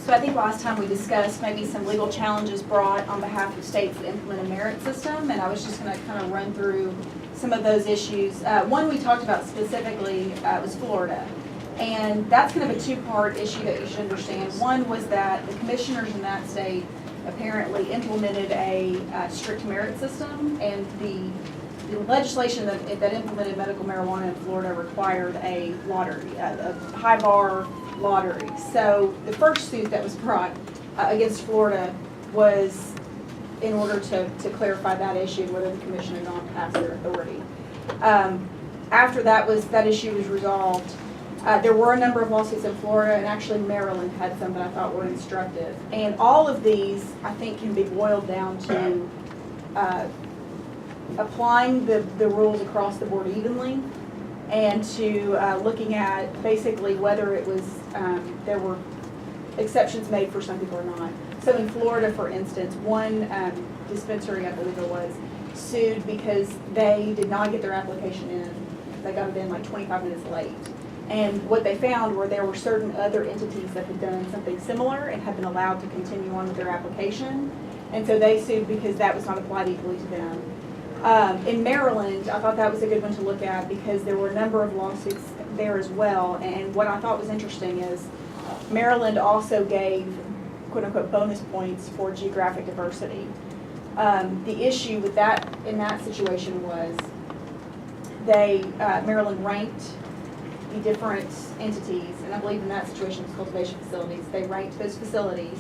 So I think last time we discussed maybe some legal challenges brought on behalf of states that implement a merit system, and I was just going to kind of run through some of those issues. One we talked about specifically was Florida, and that's kind of a two-part issue that you should understand. One was that the commissioners in that state apparently implemented a strict merit system, and the legislation that implemented medical marijuana in Florida required a lottery, a high bar lottery. So the first suit that was brought against Florida was in order to clarify that issue, whether the commission had gone past their authority. After that issue was resolved, there were a number of lawsuits in Florida, and actually Maryland had some that I thought were instructive. And all of these, I think, can be boiled down to applying the rules across the board evenly, and to looking at basically whether it was there were exceptions made for some people or not. So in Florida, for instance, one dispensary, I believe it was, sued because they did not get their application in. They got it in like 25 minutes late. And what they found were there were certain other entities that had done something similar and had been allowed to continue on with their application. And so they sued because that was not applied equally to them. In Maryland, I thought that was a good one to look at because there were a number of lawsuits there as well. And what I thought was interesting is Maryland also gave quote-unquote bonus points for geographic diversity. The issue with that in that situation was Maryland ranked the different entities, and I believe in that situation it was cultivation facilities. They ranked those facilities,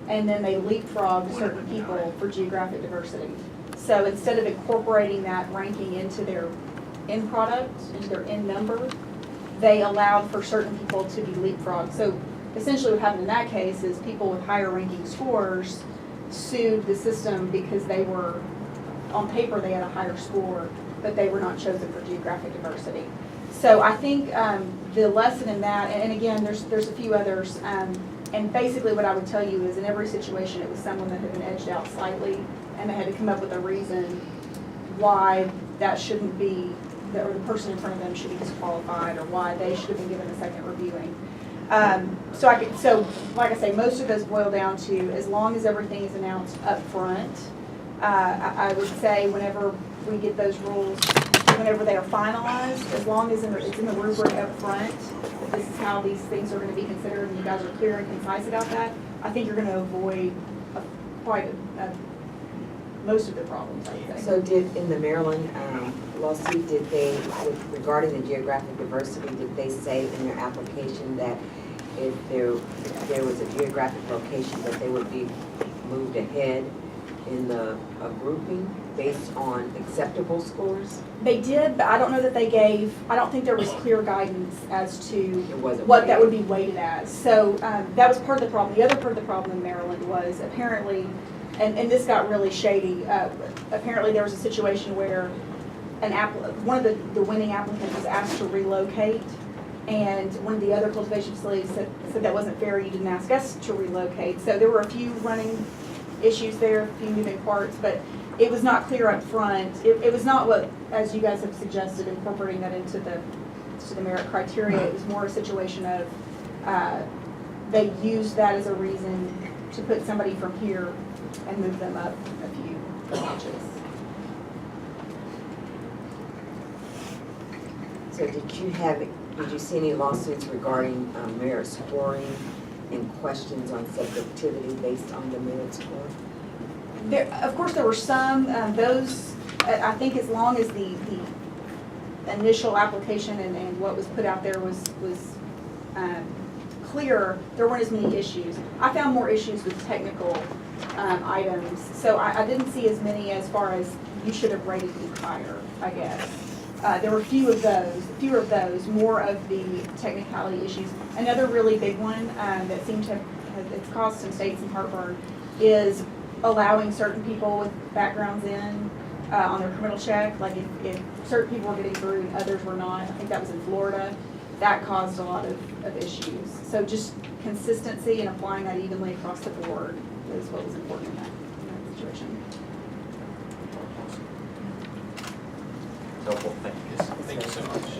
and then they leapfrogged certain people for geographic diversity. So instead of incorporating that ranking into their end product, into their end number, they allowed for certain people to be leapfrogged. So essentially what happened in that case is people with higher ranking scores sued the system because they were, on paper they had a higher score, but they were not chosen for geographic diversity. So I think the lesson in that, and again, there's a few others, and basically what I would tell you is in every situation it was someone that had been edged out slightly, and they had to come up with a reason why that shouldn't be, or the person in front of them should be disqualified, or why they should have been given a second reviewing. So like I say, most of those boil down to as long as everything is announced up front. I would say whenever we get those rules, whenever they are finalized, as long as it's in the rubric up front, that this is how these things are going to be considered, and you guys are clear and concise about that, I think you're going to avoid most of the problems, I would say. So in the Maryland lawsuit, regarding the geographic diversity, did they say in their application that if there was a geographic location that they would be moved ahead in the grouping based on acceptable scores? They did, but I don't know that they gave, I don't think there was clear guidance as to what weighted. That would be weighted as. So that was part of the problem. The other part of the problem in Maryland was apparently, and this got really shady, apparently there was a situation where one of the winning applicants was asked to relocate, and one of the other cultivation facilities said that wasn't fair, you didn't ask us to relocate. So there were a few running issues there, a few moving parts, but it was not clear up front. It was not what, as you guys have suggested, incorporating that into the merit criteria. It was more a situation of they used that as a reason to put somebody from here and move them up a few notches. So did you see any lawsuits regarding merit scoring and questions on subjectivity based on the merit score? Of course, there were some. Those, I think, as long as the initial application and what was put out there was clear, there weren't as many issues. I found more issues with technical items, so I didn't see as many as far as you should have rated me higher, I guess. There were fewer of those, more of the technicality issues. Another really big one that seemed to have it's caused some states some heartburn is allowing certain people with backgrounds in on their criminal check. Like if certain people were getting through and others were not. I think that was in Florida. That caused a lot of issues. So just consistency and applying that evenly across the board is what was important in that situation. Helpful, thank you. Thank you so much.